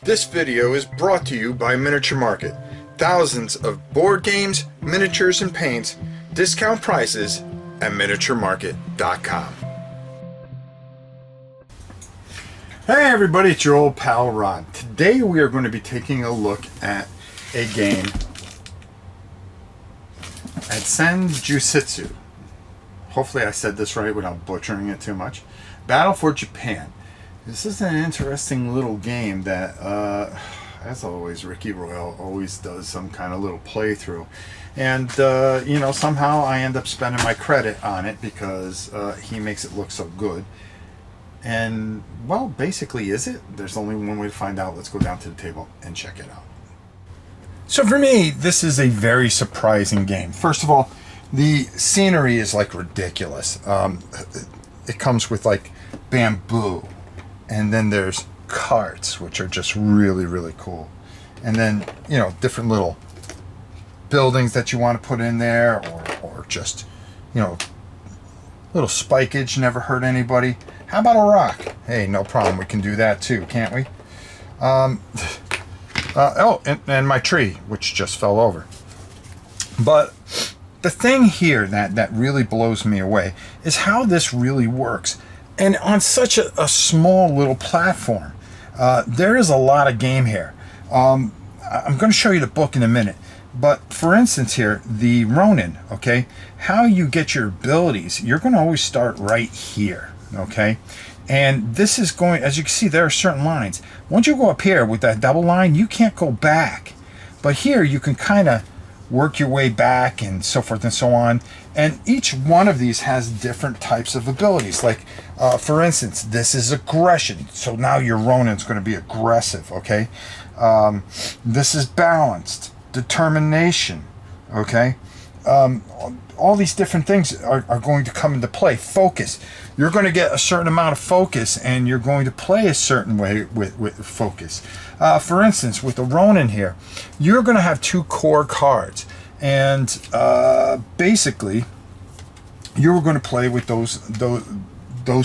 This video is brought to you by Miniature Market. Thousands of board games, miniatures, and paints, discount prices at miniaturemarket.com. Hey everybody, it's your old pal Ron. Today we are going to be taking a look at a game at Senjutsu. Hopefully I said this right without butchering it too much. Battle for Japan. This is an interesting little game that, as always, Ricky Royal always does some kind of little playthrough. And, you know, somehow I end up spending my credit on it because he makes it look so good. And, well, basically, is it? There's only one way to find out. Let's go down to the table and check it out. So for me, this is a very surprising game. First of all, the scenery is, like, ridiculous. It comes with, like, bamboo. And then there's carts, which are just really, really cool. And then, you know, different little buildings that you want to put in there, or just, you know, little spikeage, never hurt anybody. How about a rock? Hey, no problem. We can do that too, can't we? Oh, and my tree, which just fell over. But the thing here that really blows me away is how this really works. And on such a small little platform, there is a lot of game here. I'm going to show you the book in a minute. But for instance here, the Ronin, okay, how you get your abilities, you're going to always start right here, okay? And this is going, as you can see, there are certain lines. Once you go up here with that double line, you can't go back. But here you can kind of work your way back and so forth and so on. And each one of these has different types of abilities. Like, for instance, this is aggression. So now your Ronin's going to be aggressive, okay? This is balanced, determination, okay? All these different things are going to come into play. Focus. You're going to get a certain amount of focus, and you're going to play a certain way with focus. For instance, with the Ronin here, you're going to have two core cards. And basically, you're going to play with those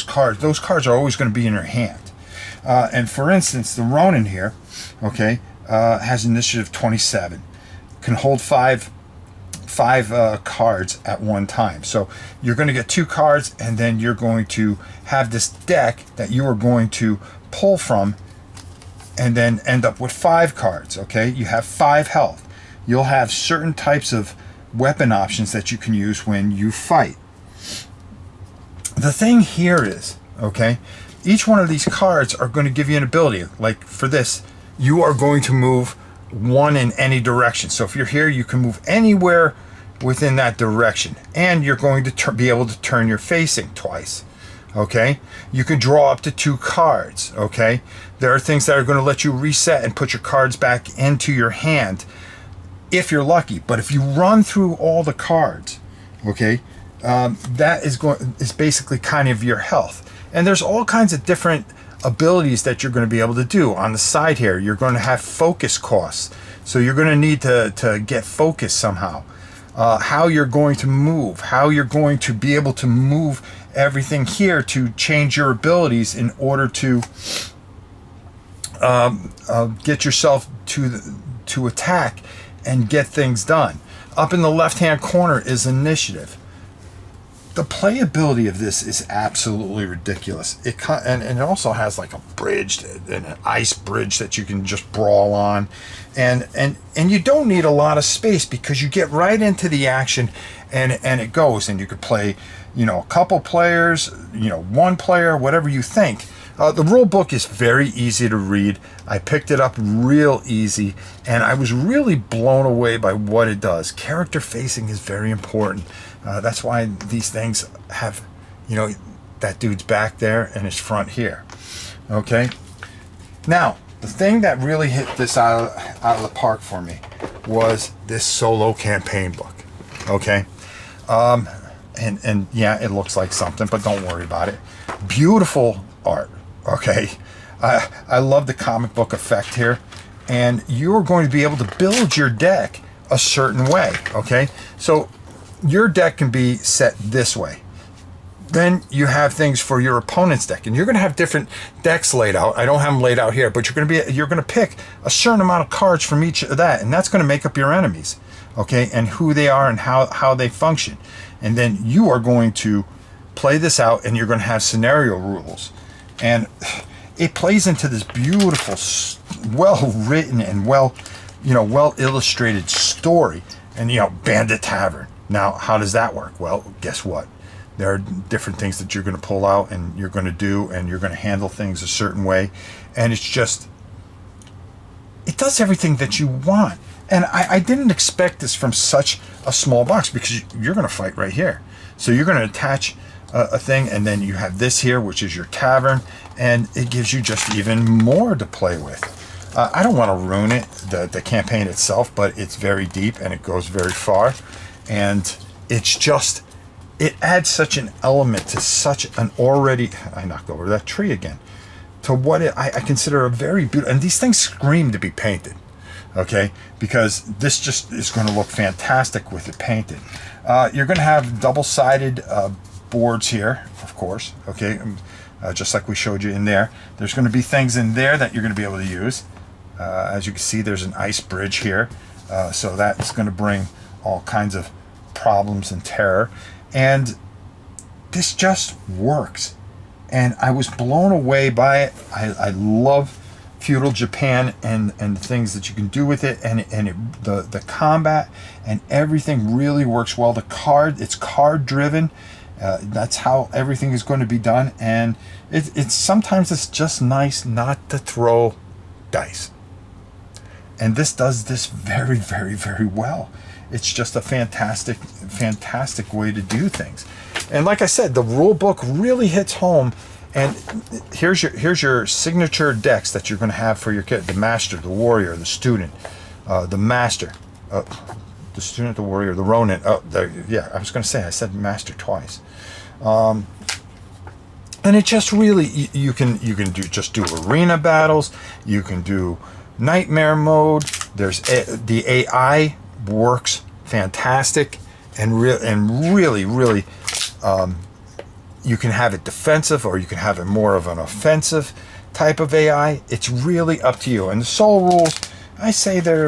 cards. Those cards are always going to be in your hand. And for instance, the Ronin here, okay, has initiative 27, can hold five cards at one time. So you're going to get two cards, and then you're going to have this deck that you are going to pull from, and then end up with 5 cards. Okay, you have 5 health. You'll have certain types of weapon options that you can use when you fight. The thing here is, okay, each one of these cards are going to give you an ability. Like for this, you are going to move one in any direction. So if you're here, you can move anywhere within that direction, and you're going to be able to turn your facing twice. Okay, you can draw up to 2 cards. Okay, there are things that are going to let you reset and put your cards back into your hand if you're lucky. But if you run through all the cards, okay, that is basically kind of your health. And there's all kinds of different abilities that you're going to be able to do. On the side here, you're going to have focus costs. So you're going to need to get focus somehow. How you're going to move, how you're going to be able to move everything here to change your abilities in order to get yourself to attack and get things done. Up in the left-hand corner is initiative. The playability of this is absolutely ridiculous. And it also has like a bridge, an ice bridge that you can just brawl on, and you don't need a lot of space because you get right into the action, and it goes. And you could play, you know, a couple players, you know, one player, whatever you think. The rule book is very easy to read. I picked it up real easy, and I was really blown away by what it does. Character facing is very important. That's why these things have, you know, that dude's back there and his front here. Okay? Now, the thing that really hit this out of the park for me was this solo campaign book. Okay? And yeah, it looks like something, but don't worry about it. Beautiful art. Okay, I love the comic book effect here, and you're going to be able to build your deck a certain way. Okay, so your deck can be set this way. Then you have things for your opponent's deck, and you're going to have different decks laid out. I don't have them laid out here, but you're going to pick a certain amount of cards from each of that, and that's going to make up your enemies, okay, and who they are and how they function. And then you are going to play this out, and you're going to have scenario rules, and it plays into this beautiful, well written and well illustrated story. And Bandit Tavern. Now, how does that work? Well, guess what? There are different things that you're going to pull out and you're going to do, and you're going to handle things a certain way. And it's just, it does everything that you want. And I didn't expect this from such a small box, because you're going to fight right here. So you're going to attach a thing, and then you have this here, which is your tavern, and it gives you just even more to play with. I don't want to ruin it, the campaign itself, but it's very deep and it goes very far. And it's just, it adds such an element to such an already, I knocked over that tree again, to what I consider a very beautiful, and these things scream to be painted, okay? Because this just is going to look fantastic with it painted. You're going to have double-sided boards here, of course, okay? Just like we showed you in there. There's going to be things in there that you're going to be able to use. As you can see, there's an ice bridge here. So that's going to bring all kinds of problems and terror. And this just works. And I was blown away by it. I love feudal Japan and the things that you can do with it, and the combat and everything really works well. It's card driven. That's how everything is going to be done, and it's sometimes it's just nice not to throw dice. And this does this very, very, very well. It's just a fantastic, fantastic way to do things. And like I said, the rule book really hits home. And here's your signature decks that you're going to have for your kid: the master, the warrior, the student, the master, the student, the warrior, the ronin. Yeah, I was going to say, I said master twice. And it just really, you can do arena battles. You can do nightmare mode. The AI works fantastic, and really, you can have it defensive, or you can have it more of an offensive type of AI. It's really up to you. And the soul rules, I say they're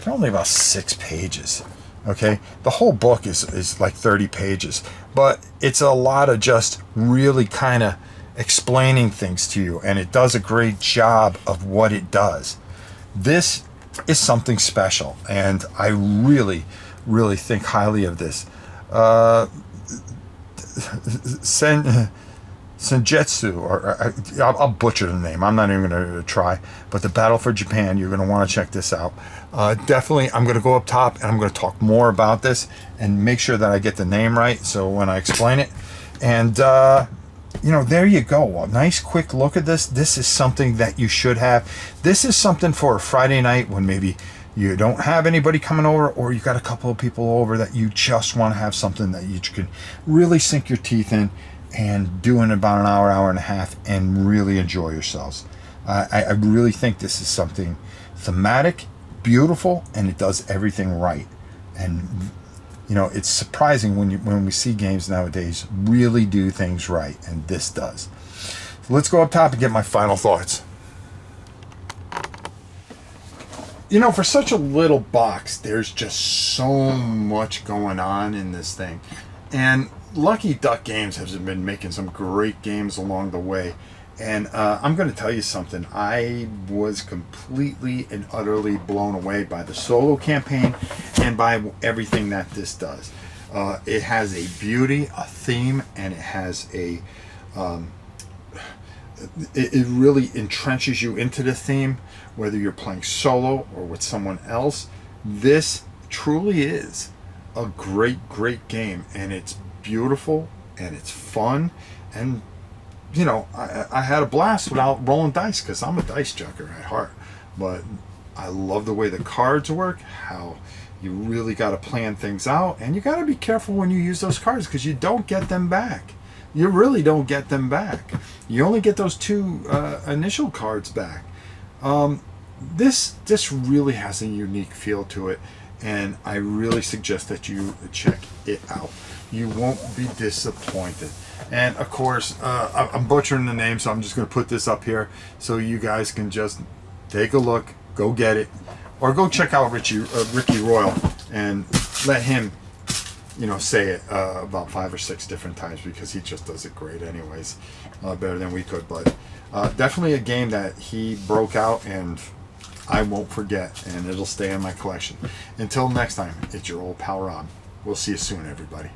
only about 6 pages. Okay, the whole book is like 30 pages, but it's a lot of just really kind of explaining things to you, and it does a great job of what it does. This is something special, and I really, really think highly of this. Senjutsu, or I'll butcher the name. I'm not even going to try. But the Battle for Japan, you're going to want to check this out. Definitely, I'm going to go up top and I'm going to talk more about this and make sure that I get the name right. So when I explain it, and there you go. A nice quick look at this. This is something that you should have. This is something for a Friday night when maybe you don't have anybody coming over, or you got a couple of people over that you just want to have something that you can really sink your teeth in and do in about an hour and a half and really enjoy yourselves. I really think this is something thematic, beautiful, and it does everything right. And it's surprising when we see games nowadays really do things right, and this does. So let's go up top and get my final thoughts. For such a little box, there's just so much going on in this thing. And Lucky Duck Games has been making some great games along the way. And I'm going to tell you something. I was completely and utterly blown away by the solo campaign and by everything that this does. It has a beauty, a theme, and it has it really entrenches you into the theme, whether you're playing solo or with someone else. This truly is a great, great game, and it's beautiful and it's fun, and I had a blast without rolling dice, because I'm a dice junker at heart. But I love the way the cards work, how you really got to plan things out, and you got to be careful when you use those cards, because you don't get them back. You really don't get them back. You only get those 2 initial cards back. This really has a unique feel to it, and I really suggest that you check it out. You won't be disappointed. And of course, I'm butchering the name, so I'm just going to put this up here so you guys can just take a look, go get it, or go check out Ricky Royal and let him, say it about 5 or 6 different times, because he just does it great anyways, better than we could. But definitely a game that he broke out, and I won't forget, and it'll stay in my collection. Until next time, it's your old pal Rob. We'll see you soon, everybody.